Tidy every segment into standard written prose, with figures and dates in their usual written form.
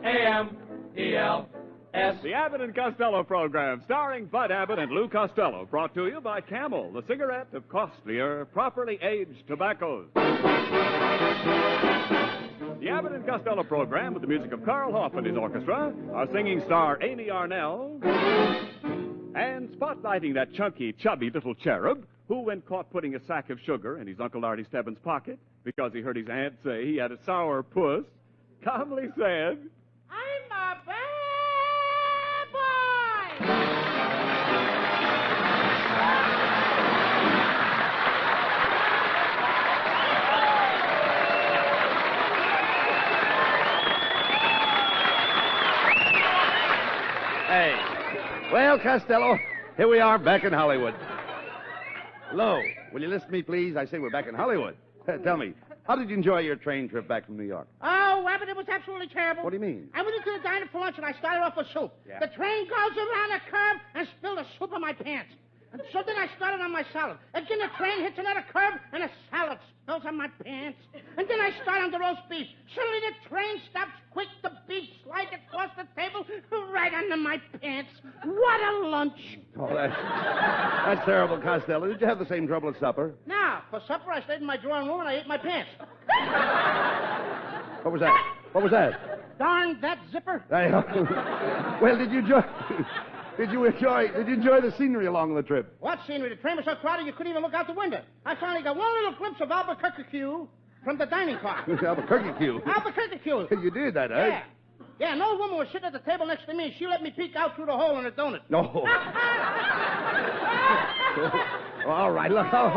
C-A-M-E-L-S. The Abbott and Costello program, starring Bud Abbott and Lou Costello, brought to you by Camel, the cigarette of costlier, properly aged tobaccos. The Abbott and Costello program, with the music of Carl Hoff and his orchestra, our singing star Amy Arnell, and spotlighting that chunky, chubby little cherub who, when caught putting a sack of sugar in his Uncle Artie Stebbins' pocket because he heard his aunt say he had a sour puss, calmly said, I'm a bad boy! Hey. Well, Costello, here we are back in Hollywood. Hello. Will you listen to me, please? I say we're back in Hollywood. Tell me, how did you enjoy your train trip back from New York? Oh, Abbott, it was absolutely terrible. What do you mean? I went into the diner for lunch and I started off with soup. Yeah. The train goes around a curve and spilled the soup on my pants. And so then I started on my salad. Again, the train hits another curve and the salad spills on my pants. And then I start on the roast beef. Suddenly the train stops quick. The beef slides across the table right under my pants. What a lunch. Oh, that's terrible, Costello. Did you have the same trouble at supper? Now, for supper, I stayed in my drawing room and I ate my pants. What was that? What was that? Darn that zipper. Well, did you enjoy the scenery along the trip? What scenery? The train was so crowded you couldn't even look out the window. I finally got one little glimpse of Albuquerque from the dining car. Albuquerque queue. Albuquerque. You did that, eh? Yeah. Yeah, an old woman was sitting at the table next to me, and she let me peek out through the hole in her donut. No. All right. Look, how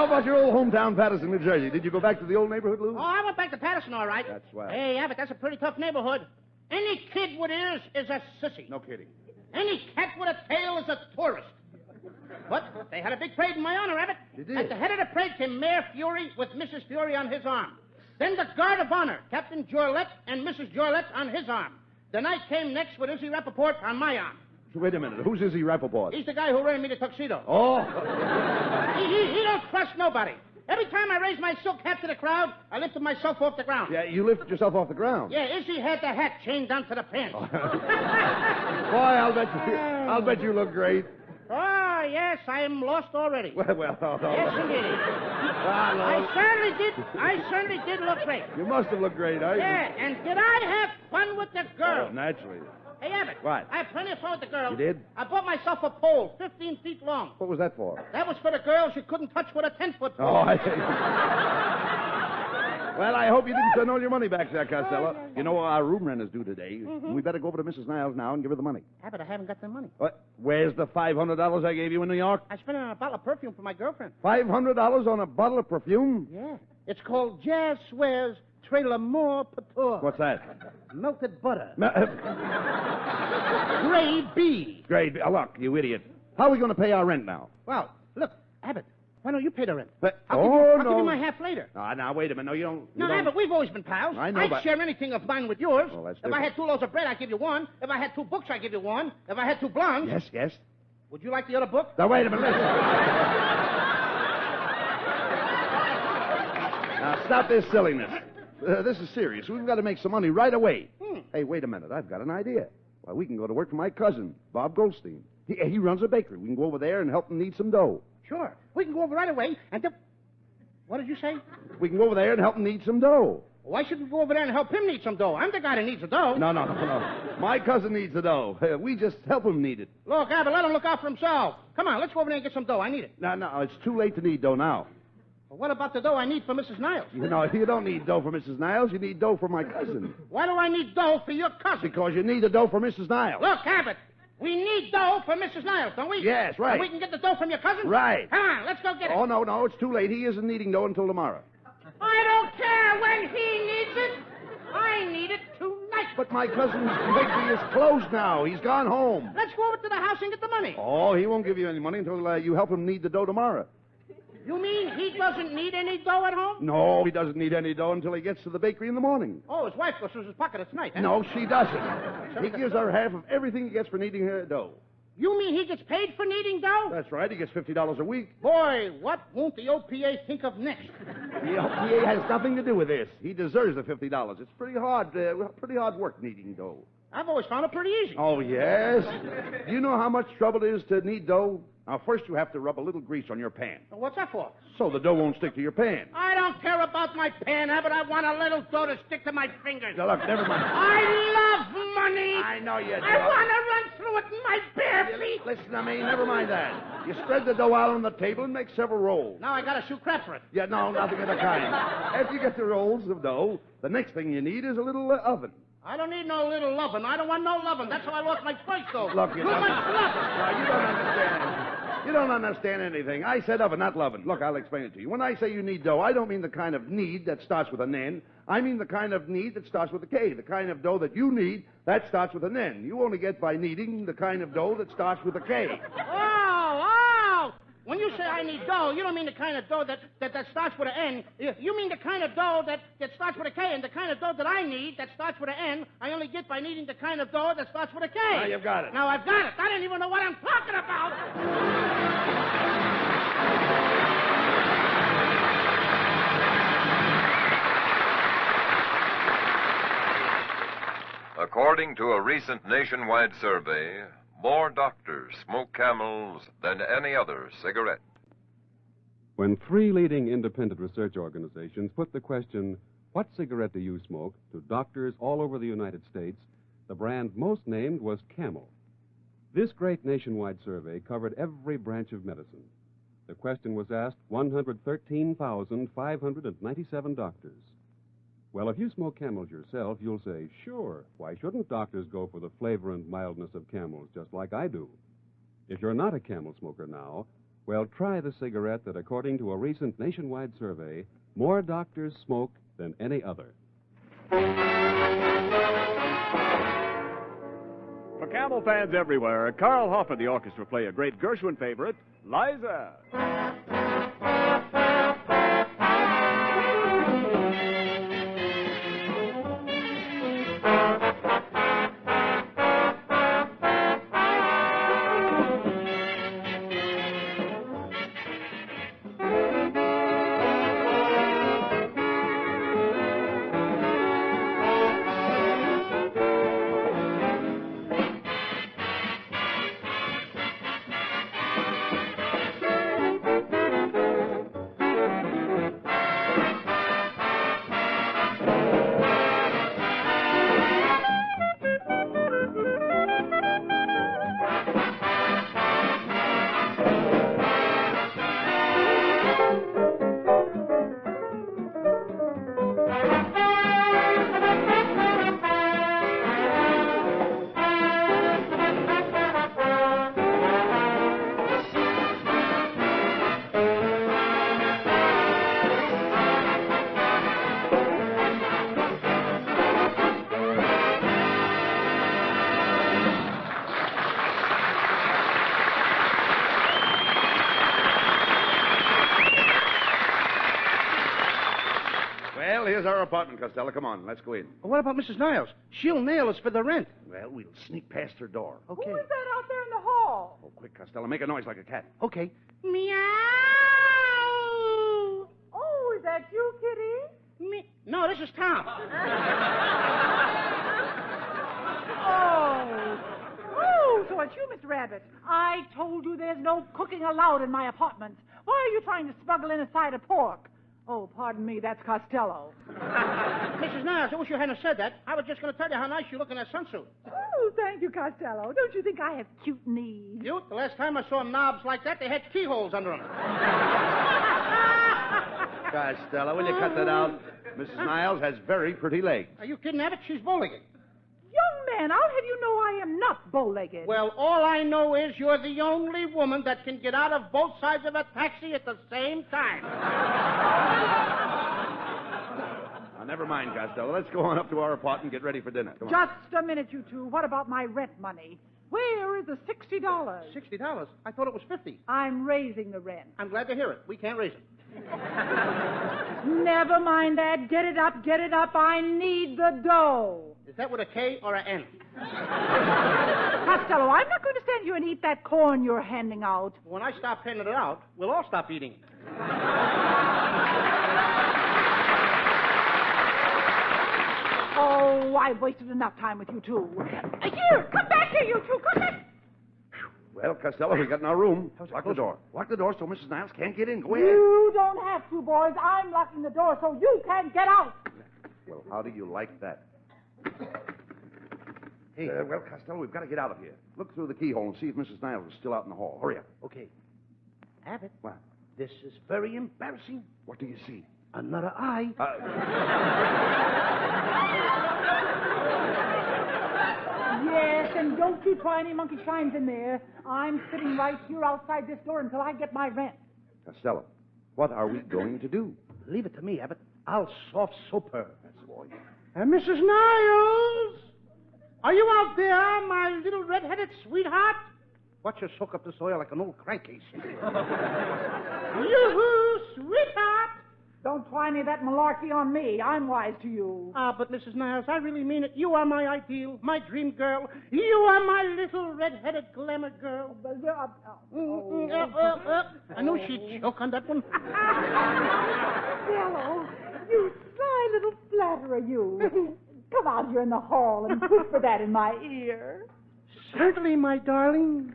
about your old hometown, Patterson, New Jersey? Did you go back to the old neighborhood, Lou? Oh, I went back to Patterson, all right. That's swell. Hey, Abbott, that's a pretty tough neighborhood. Any kid with ears is a sissy. No kidding. Any cat with a tail is a tourist. But they had a big parade in my honor, Abbott. They did? At the head of the parade came Mayor Fury with Mrs. Fury on his arm. Then the Guard of Honor, Captain Jorlette and Mrs. Jorlette on his arm. The knight came next with Izzy Rappaport on my arm. Wait a minute. Who's Izzy Rappaport? He's the guy who rented me the tuxedo. Oh. He don't trust nobody. Every time I raised my silk hat to the crowd, I lifted myself off the ground. Yeah, you lifted yourself off the ground. Yeah, Izzy had the hat chained down to the pants. Boy, I'll bet you look great. Oh, yes, I am lost already. Well. Yes, indeed. I certainly did look great. You must have looked great, eh? Yeah, and did I have fun with the girl? Oh, naturally. Hey, Abbott. What? I had plenty of fun with the girl. You did? I bought myself a pole 15 feet long. What was that for? That was for the girls you couldn't touch with a 10-foot pole. Oh, I see. Well, I hope you didn't send all your money back there, Costello. You know, our room rent is due today. Mm-hmm. We better go over to Mrs. Niles now and give her the money. Abbott, I haven't got the money. What? Where's the $500 I gave you in New York? I spent it on a bottle of perfume for my girlfriend. $500 on a bottle of perfume? Yeah. It's called Jazz Swears Très L'amour Couture. What's that? Melted butter. Gray bee. Great. Look, you idiot. How are we going to pay our rent now? Well, look, Abbott, why don't you pay the rent? But, I'll give you my half later. Now, wait a minute. No, you don't. No, Abbott, we've always been pals. I know, I'd but- share anything of mine with yours. Well, that's if I different. had 2 loaves of bread, I'd give you one. If I had 2 books, I'd give you one. If I had 2 blondes... Yes. Would you like the other book? Now, wait a minute. Listen. Now, stop this silliness. This is serious. We've got to make some money right away. Hey, wait a minute. I've got an idea. Why, we can go to work for my cousin, Bob Goldstein. He runs a bakery. We can go over there and help him knead some dough. Sure. We can go over right away and... What did you say? We can go over there and help him knead some dough. Why should we go over there and help him knead some dough? I'm the guy that needs the dough. No. My cousin needs the dough. We just help him knead it. Look, Abbott, let him look out for himself. Come on, let's go over there and get some dough. I need it. No, it's too late to knead dough now. Well, what about the dough I need for Mrs. Niles? You know, you don't need dough for Mrs. Niles. You need dough for my cousin. Why do I need dough for your cousin? Because you need the dough for Mrs. Niles. Look, Abbott, we need dough for Mrs. Niles, don't we? Yes, right. And we can get the dough from your cousin? Right. Come on, let's go get it. Oh, no, it's too late. He isn't needing dough until tomorrow. I don't care when he needs it. I need it tonight. But my cousin's bakery is closed now. He's gone home. Let's go over to the house and get the money. Oh, he won't give you any money until you help him knead the dough tomorrow. You mean he doesn't need any dough at home? No, he doesn't need any dough until he gets to the bakery in the morning. Oh, his wife goes to his pocket at night, huh? No, she doesn't. He gives her half of everything he gets for kneading her dough. You mean he gets paid for kneading dough? That's right. He gets $50 a week. Boy, what won't the OPA think of next? The OPA has nothing to do with this. He deserves the $50. It's pretty hard work kneading dough. I've always found it pretty easy. Oh, yes? Do you know how much trouble it is to knead dough? Now, first you have to rub a little grease on your pan, What's that for? so the dough won't stick to your pan. I don't care about my pan, Abbott. I want a little dough to stick to my fingers. Now, look, never mind. I love money. I know you do. I want to run through it in my bare feet. Listen to me, never mind that. You spread the dough out on the table and make several rolls. Now I got to shoot crap for it. Yeah, no, nothing of the kind. After you get the rolls of dough, the next thing you need is a little oven. I don't need no little lovin'. I don't want no lovin'. That's how I lost my first dough. Look, Too much lovin'. No, you don't understand. You don't understand anything. I said oven, not lovin'. Look, I'll explain it to you. When I say you need dough, I don't mean the kind of need that starts with an N. I mean the kind of need that starts with a K. The kind of dough that you need, that starts with an N. You only get by kneading the kind of dough that starts with a K. Oh! When you say I need dough, you don't mean the kind of dough that starts with an N. You mean the kind of dough that starts with a K, and the kind of dough that I need that starts with an N, I only get by needing the kind of dough that starts with a K. Now you've got it. Now I've got it. I don't even know what I'm talking about. According to a recent nationwide survey, more doctors smoke Camels than any other cigarette. When 3 leading independent research organizations put the question, "What cigarette do you smoke?" to doctors all over the United States, the brand most named was Camel. This great nationwide survey covered every branch of medicine. The question was asked 113,597 doctors. Well, if you smoke Camels yourself, you'll say, sure, why shouldn't doctors go for the flavor and mildness of Camels just like I do? If you're not a Camel smoker now, well, try the cigarette that, according to a recent nationwide survey, more doctors smoke than any other. For Camel fans everywhere, Carl Hoff and the orchestra play a great Gershwin favorite, Liza. Well, here's our apartment, Costello. Come on, let's go in. Well, what about Mrs. Niles? She'll nail us for the rent. Well, we'll sneak past her door. Okay. Who is that out there in the hall? Oh, quick, Costello. Make a noise like a cat. Okay. Meow. Oh, is that you, Kitty? No, this is Tom. Oh, so it's you, Mr. Rabbit. I told you there's no cooking allowed in my apartment. Why are you trying to smuggle in a side of pork? Oh, pardon me, that's Costello. Mrs. Niles, I wish you hadn't said that. I was just going to tell you how nice you look in that sunsuit. Oh, thank you, Costello. Don't you think I have cute knees? Cute? The last time I saw knobs like that, they had keyholes under them. Costello, will you cut that out? Mrs. Niles has very pretty legs. Are you kidding, Abbott? She's bowlegged. Young man, I'll have you know I am not bow-legged. Well, all I know is you're the only woman that can get out of both sides of a taxi at the same time. Now, never mind, Costello. Let's go on up to our apartment and get ready for dinner. Come on. Just a minute, you two. What about my rent money? Where is the $60? $60? I thought it was $50. I'm raising the rent. I'm glad to hear it. We can't raise it. Never mind that. Get it up, get it up. I need the dough. Is that with a K or an N? Costello, I'm not going to stand you and eat that corn you're handing out. When I stop handing it out, we'll all stop eating. Oh, I've wasted enough time with you two. Here, come back here, you two. Come back. Well, Costello, we got in our room. Lock the door. Lock the door so Mrs. Niles can't get in. Go ahead. You don't have to, boys. I'm locking the door so you can't get out. Well, how do you like that? Hey, well, Costello, we've got to get out of here. Look through the keyhole and see if Mrs. Niles is still out in the hall. Hurry up. Okay. Abbott. What? This is very embarrassing. What do you see? Another eye. Yes, and don't you try any monkey shines in there. I'm sitting right here outside this door until I get my rent. Costello, what are we going to do? Leave it to me, Abbott. I'll soft soap her. That's the boy. Mrs. Niles! Are you out there, my little red-headed sweetheart? Watch her soak up this oil like an old crankcase. You, sweetheart! Don't try any of that malarkey on me. I'm wise to you. But Mrs. Niles, I really mean it. You are my ideal, my dream girl. You are my little red-headed glamour girl. I knew she'd choke on that one. Hello, you sly little flatterer, you. Come out here in the hall and whisper that in my ear. Certainly, my darling.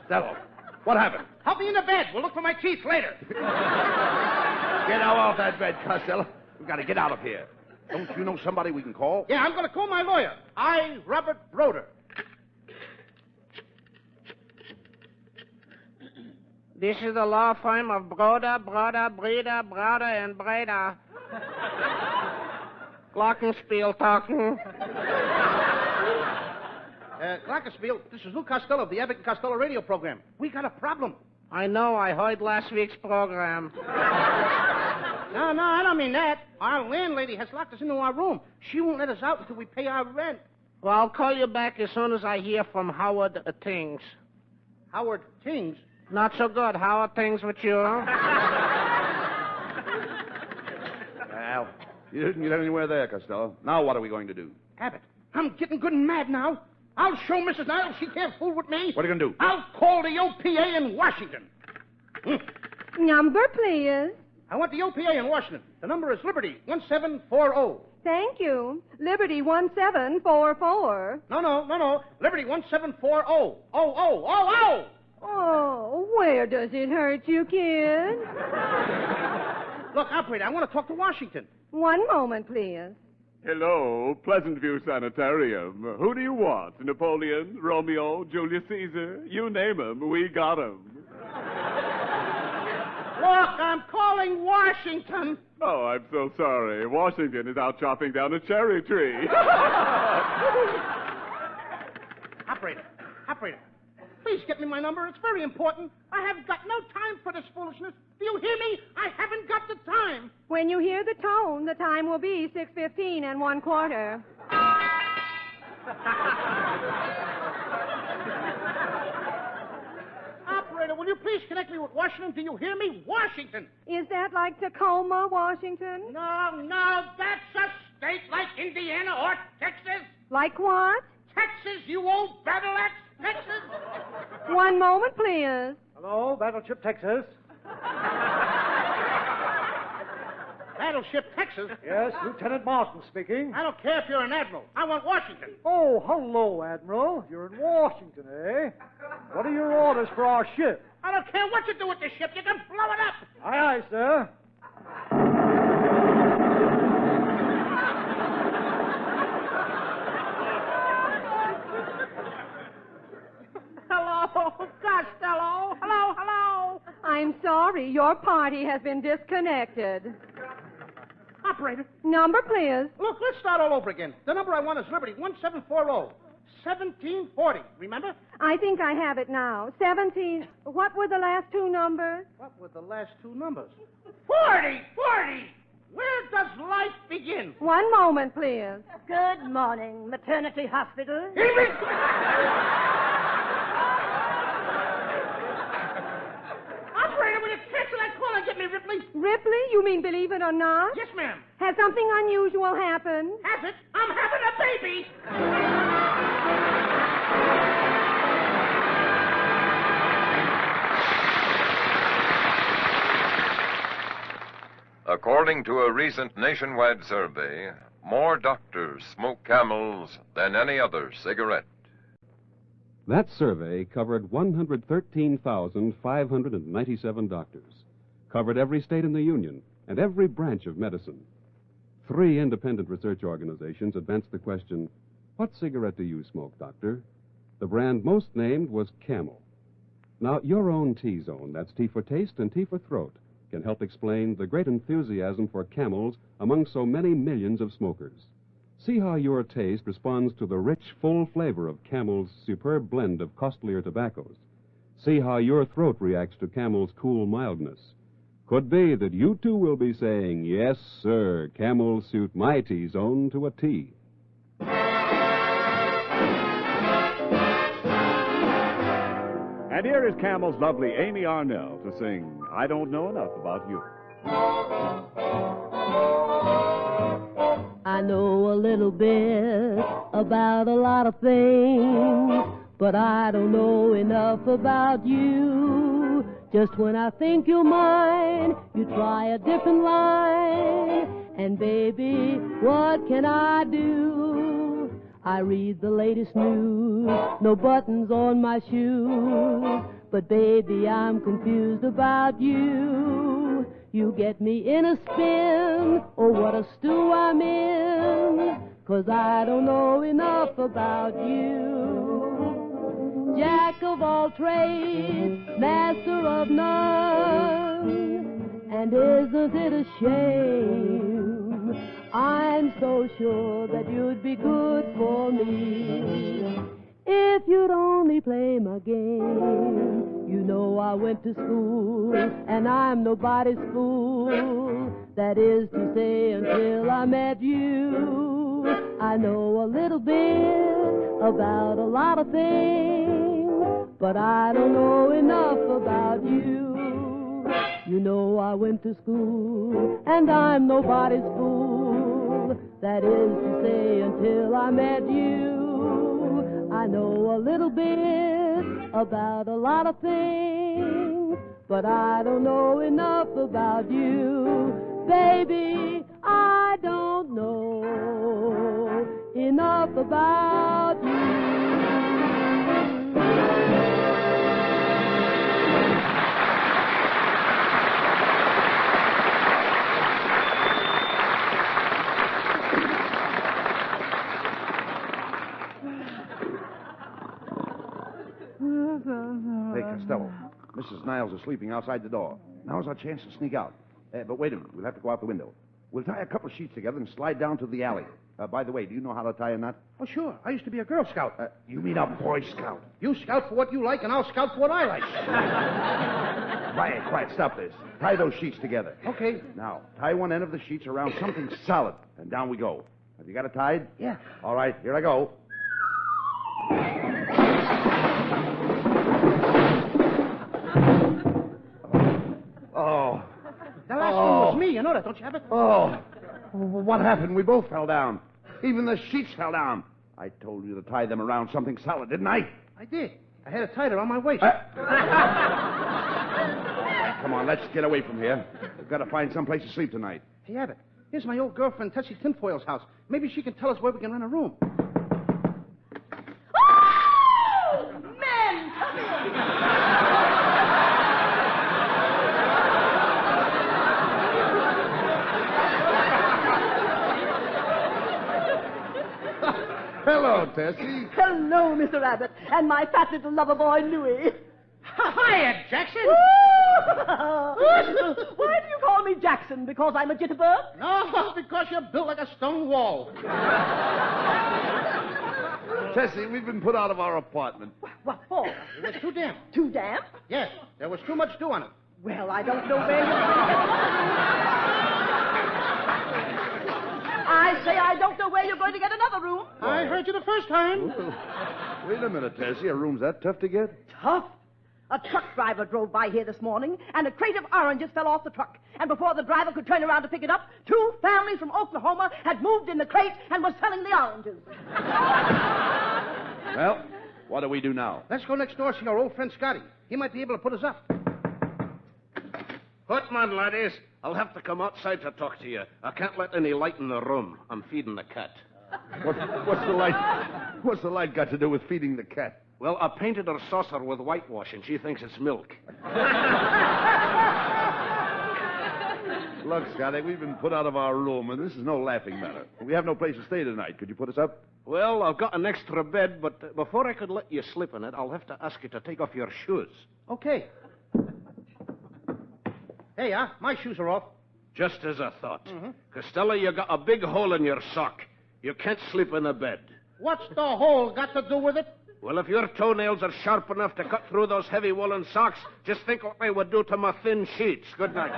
Costello, what happened? Help me in the bed. We'll look for my teeth later. Get out off that bed, Costello. We've got to get out of here. Don't you know somebody we can call? Yeah, I'm going to call my lawyer. Robert Broder. This is the law firm of Broder, Breda, and Breda. Glockenspiel talking. Glockenspiel, this is Lou Costello of the Abbott and Costello radio program. We got a problem. I know. I heard last week's program. No, I don't mean that. Our landlady has locked us into our room. She won't let us out until we pay our rent. Well, I'll call you back as soon as I hear from Howard Tings. Howard Tings? Not so good. How are things with you? Well, you didn't get anywhere there, Costello. Now what are we going to do? Abbott, I'm getting good and mad now. I'll show Mrs. Niles she can't fool with me. What are you going to do? I'll call the OPA in Washington. Number, please. I want the OPA in Washington. The number is Liberty 1740. Thank you. Liberty 1744. No. Liberty 1740. Oh. Oh, where does it hurt you, kid? Look, operator, I want to talk to Washington. One moment, please. Hello, Pleasant View Sanitarium. Who do you want? Napoleon, Romeo, Julius Caesar? You name 'em, we got 'em. Look, I'm calling Washington. Oh, I'm so sorry. Washington is out chopping down a cherry tree. Operator, please get me my number. It's very important. I have got no time for this foolishness. Do you hear me? I haven't got the time. When you hear the tone, the time will be 6:15 1/4. Operator, will you please connect me with Washington? Do you hear me? Washington. Is that like Tacoma, Washington? No, that's a state like Indiana or Texas. Like what? Texas, you old battle-axe, Texas. One moment, please. Hello, Battleship Texas. Battleship Texas? Yes, Lieutenant Martin speaking. I don't care if you're an admiral. I want Washington. Oh, hello, Admiral. You're in Washington, eh? What are your orders for our ship? I don't care what you do with the ship. You can blow it up. Aye, aye, sir. Hello, Costello. Hello. I'm sorry, your party has been disconnected. Operator. Number, please. Look, let's start all over again. The number I want is Liberty 1740. 1740, remember? I think I have it now. 17. What were the last two numbers? What were the last two numbers? 40! Where does life begin? One moment, please. Good morning, Maternity Hospital. Operator, will you You mean believe it or not? Yes, ma'am. Has something unusual happened? Has it? I'm having a baby. According to a recent nationwide survey, more doctors smoke Camels than any other cigarette. That survey covered 113,597 doctors, covered every state in the Union and every branch of medicine. 3 independent research organizations advanced the question, what cigarette do you smoke, doctor? The brand most named was Camel. Now, your own T-zone, that's T for taste and T for throat, can help explain the great enthusiasm for Camels among so many millions of smokers. See how your taste responds to the rich, full flavor of Camel's superb blend of costlier tobaccos. See how your throat reacts to Camel's cool mildness. Could be that you too will be saying, yes, sir, Camels suit my T-zone to a T. And here is Camel's lovely Amy Arnell to sing I Don't Know Enough About You. I know a little bit about a lot of things, but I don't know enough about you. Just when I think you're mine, you try a different line. And baby, what can I do? I read the latest news, no buttons on my shoes. But baby, I'm confused about you. You get me in a spin, oh what a stew I'm in, 'cause I don't know enough about you. Jack of all trades, master of none, and isn't it a shame? I'm so sure that you'd be good for me if you'd only play my game. You know I went to school, and I'm nobody's fool. That is to say, until I met you. I know a little bit about a lot of things, but I don't know enough about you. You know I went to school, and I'm nobody's fool. That is to say, until I met you. I know a little bit about a lot of things, but I don't know enough about you. Baby, I don't know enough about you. Hey, Costello. Mrs. Niles is sleeping outside the door. Now's our chance to sneak out. But wait a minute. We'll have to go out the window. We'll tie a couple of sheets together and slide down to the alley. By the way, do you know how to tie a knot? Oh, sure. I used to be a Girl Scout. You mean a Boy Scout? You scout for what you like, and I'll scout for what I like. Quiet. Stop this. Tie those sheets together. Okay. Now, tie one end of the sheets around something solid, and down we go. Have you got it tied? Yeah. All right, here I go. Oh. The last one was me. You know that, don't you, Abbott? Oh. What happened? We both fell down. Even the sheets fell down. I told you to tie them around something solid, didn't I? I did. I had it tied around my waist. Come on, let's get away from here. We've got to find some place to sleep tonight. Hey, Abbott, here's my old girlfriend, Tessie Tinfoil's house. Maybe she can tell us where we can rent a room. Oh! Men, come in! Hello, Tessie. Hello, Mr. Abbott, and my fat little lover boy, Louis. Hiya, Jackson. Why do you call me Jackson? Because I'm a jitterbug? No, because you're built like a stone wall. Tessie, we've been put out of our apartment. What for? It was too damp. Too damp? Yes, there was too much dew on it. Well, I don't know where you... I say I don't know where you're going to get another room. I heard you the first time. Wait a minute, Tessie. A room's that tough to get? Tough? A truck driver drove by here this morning, and a crate of oranges fell off the truck. And before the driver could turn around to pick it up, 2 families from Oklahoma had moved in the crate and was selling the oranges. Well, what do we do now? Let's go next door see our old friend Scotty. He might be able to put us up. Footman, laddies, I'll have to come outside to talk to you. I can't let any light in the room. I'm feeding the cat. What's the light got to do with feeding the cat? Well, I painted her saucer with whitewash, and she thinks it's milk. Look, Scotty, we've been put out of our room, and this is no laughing matter. We have no place to stay tonight. Could you put us up? Well, I've got an extra bed, but before I could let you sleep in it, I'll have to ask you to take off your shoes. Okay. Hey, my shoes are off. Just as I thought. Costello, you got a big hole in your sock. You can't sleep in the bed. What's the hole got to do with it? Well, if your toenails are sharp enough to cut through those heavy woolen socks, just think what they would do to my thin sheets. Good night.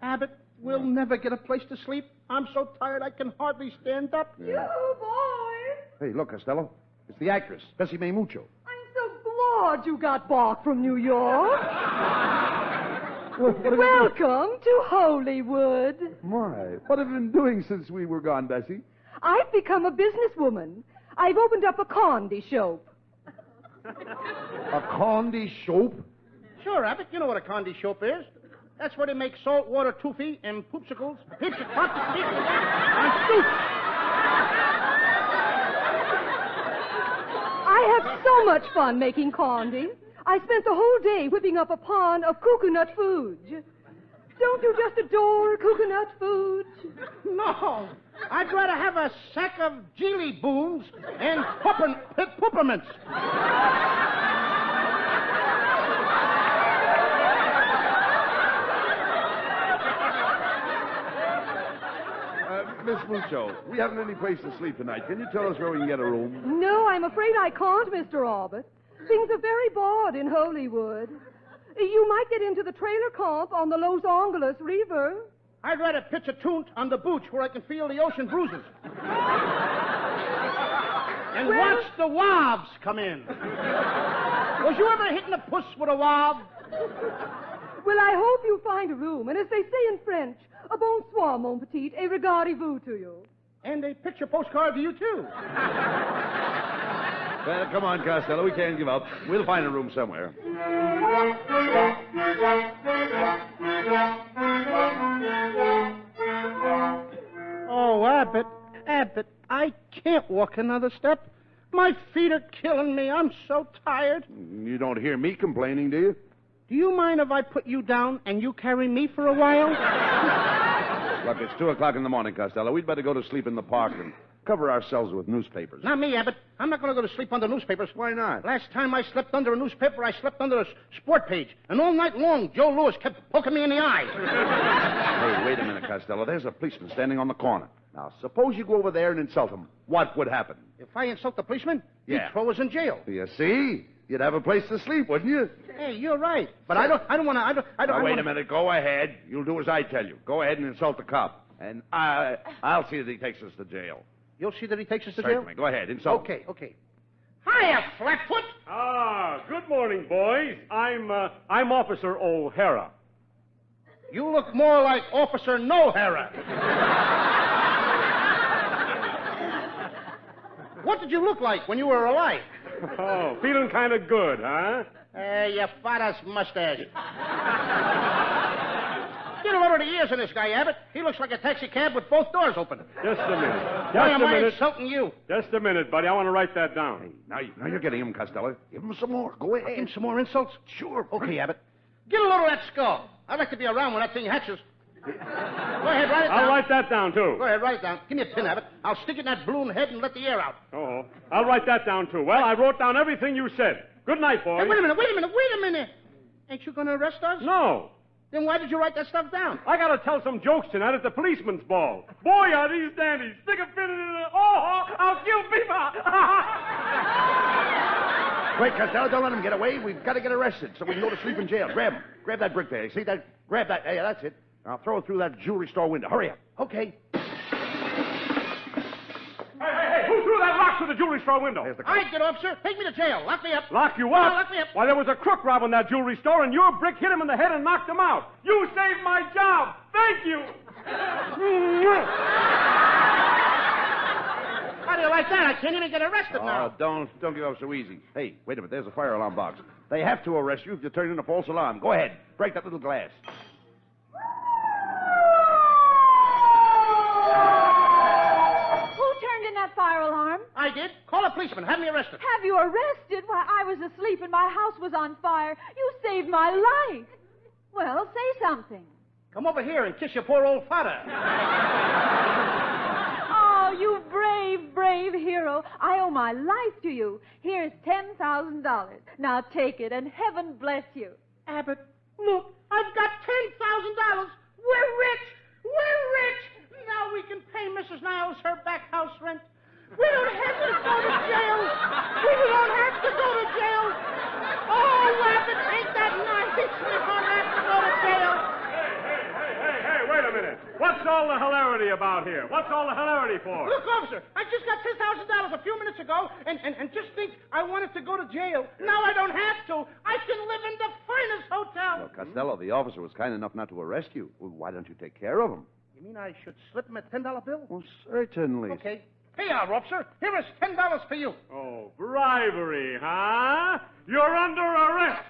Abbott, we'll never get a place to sleep. I'm so tired I can hardly stand up. You boys! Hey, look, Costello. It's the actress, Bessie Mae Mucho. I'm so glad you got back from New York. Welcome to Hollywood. My, what have you been doing since we were gone, Bessie? I've become a businesswoman. I've opened up a candy shop. A candy shop? Sure, Abbott. You know what a candy shop is. That's where they make saltwater toofy and poopsicles, pips and popsicles, and soups. I have so much fun making candy. I spent the whole day whipping up a pan of coconut fudge. Don't you just adore coconut fudge? No. I'd rather have a sack of jelly boons and peppermints. Miss Mucho, we haven't any place to sleep tonight. Can you tell us where we can get a room? No, I'm afraid I can't, Mr. Orbit. Things are very bad in Hollywood. You might get into the trailer camp on the Los Angeles River. I'd rather pitch a toont on the booch where I can feel the ocean bruises. And watch the wobs come in. Was you ever hitting a puss with a wob? Well, I hope you find a room, and as they say in French, a bonsoir, mon petit, et regardez-vous to you. And a picture postcard to you, too. Well, come on, Costello. We can't give up. We'll find a room somewhere. Oh, Abbott, I can't walk another step. My feet are killing me. I'm so tired. You don't hear me complaining, do you? Do you mind if I put you down and you carry me for a while? Look, it's 2 o'clock in the morning, Costello. We'd better go to sleep in the park and cover ourselves with newspapers. Not me, Abbott. I'm not going to go to sleep under newspapers. Why not? Last time I slept under a newspaper, I slept under a sport page. And all night long, Joe Louis kept poking me in the eye. Hey, wait a minute, Costello. There's a policeman standing on the corner. Now, suppose you go over there and insult him. What would happen? If I insult the policeman, Yeah. he'd throw us in jail. You see? You'd have a place to sleep, wouldn't you? Hey, you're right. But I don't want to. Now, wait a minute. Go ahead. You'll do as I tell you. Go ahead and insult the cop. And I'll see that he takes us to jail. You'll see that he takes us to Certainly. jail? Go ahead. Insult. Okay. Hiya, Flatfoot. Good morning, boys. I'm Officer O'Hara. You look more like Officer Nohara. What did you look like when you were alive? Oh, feeling kind of good, huh? Your father's mustache. Get a load of the ears in this guy, Abbott. He looks like a taxi cab with both doors open. Just a minute. Why Just am a I minute. insulting you? Just a minute, buddy. I want to write that down. Hey, now you're getting him, Costello. Give him some more. Go ahead. Give him some more insults? Sure. Okay, Abbott. Get a load of that skull. I'd like to be around when that thing hatches. Go ahead, write it down. I'll write that down, too. Go ahead, write it down. Give me a pin, Abbott. I'll stick it in that balloon head and let the air out. Oh, I'll write that down, too. Well, I wrote down everything you said. Good night, boys. Hey, wait a minute. Ain't you going to arrest us? No. Then why did you write that stuff down? I got to tell some jokes tonight at the policeman's ball. Boy, are these dandies. Stick a pin in it. Oh, I'll kill people. Quick, Costello, don't let him get away. We've got to get arrested so we can go to sleep in jail. Grab him. Grab that brick there. See that? Grab that. Yeah, that's it. Now throw it through that jewelry store window. Hurry up. Okay. Hey, who threw that rock through the jewelry store window? I did, officer. Take me to jail. Lock me up. Lock you up? No, lock me up. Why, there was a crook robbing that jewelry store, and your brick hit him in the head and knocked him out. You saved my job. Thank you. How do you like that? I can't even get arrested now. Don't give up so easy. Hey, wait a minute. There's a fire alarm box. They have to arrest you if you turn in a false alarm. Go ahead. Break that little glass. Who turned in that fire alarm? I did. Call a policeman. Have me arrested. Have you arrested? Why, I was asleep and my house was on fire. You saved my life. Well, say something. Come over here and kiss your poor old father. Oh, you brave, brave hero. I owe my life to you. Here's $10,000. Now take it, and heaven bless you. Abbott, look, I've got $10,000. We're rich. We're rich. Now we can pay Mrs. Niles her back house rent. We don't have to go to jail. We don't have to go to jail. Oh, Abbott, ain't that nice? We don't have to go to jail. Hey, wait a minute. What's all the hilarity about here? What's all the hilarity for? Look, officer, I just got $10,000 a few minutes ago, and just think I wanted to go to jail. Now I don't have to. I can live in the finest hotel. Well, Costello, the officer was kind enough not to arrest you. Well, why don't you take care of him? You mean I should slip him a $10 bill? Well, certainly. Okay. Here you are, officer. Here is $10 for you. Oh, bribery, huh? You're under arrest.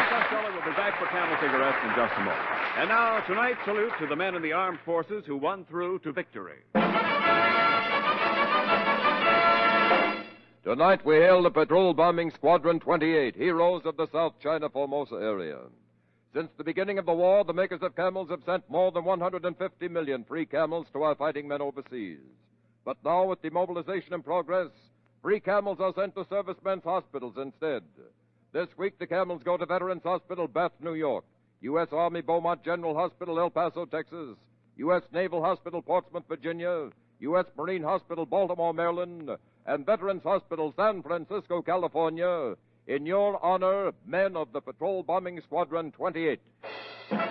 Costello will be back for Camel Cigarettes in just a moment. And now, tonight's salute to the men in the armed forces who won through to victory. Tonight we hail the Patrol Bombing Squadron 28, heroes of the South China Formosa area. Since the beginning of the war, the makers of camels have sent more than 150 million free camels to our fighting men overseas. But now, with demobilization in progress, free camels are sent to servicemen's hospitals instead. This week, the camels go to Veterans Hospital, Bath, New York, U.S. Army Beaumont General Hospital, El Paso, Texas, U.S. Naval Hospital, Portsmouth, Virginia, U.S. Marine Hospital, Baltimore, Maryland, and Veterans Hospital, San Francisco, California, in your honor, men of the Patrol Bombing Squadron 28. Camel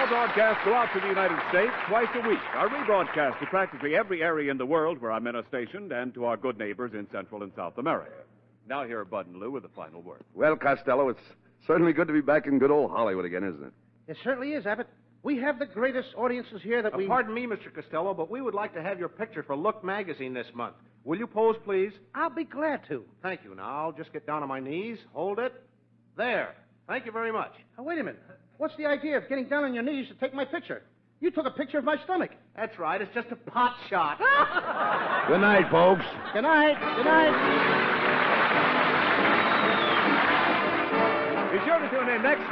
broadcasts go out to the United States twice a week. Our rebroadcast to practically every area in the world where our men are stationed and to our good neighbors in Central and South America. Now here are Bud and Lou with the final word. Well, Costello, it's certainly good to be back in good old Hollywood again, isn't it? It certainly is, Abbott. We have the greatest audiences here that we... Pardon me, Mr. Costello, but we would like to have your picture for Look magazine this month. Will you pose, please? I'll be glad to. Thank you. Now, I'll just get down on my knees. Hold it. There. Thank you very much. Now, wait a minute. What's the idea of getting down on your knees to take my picture? You took a picture of my stomach. That's right. It's just a pot shot. Good night, folks. Good night. Good night. Be sure to tune in next week.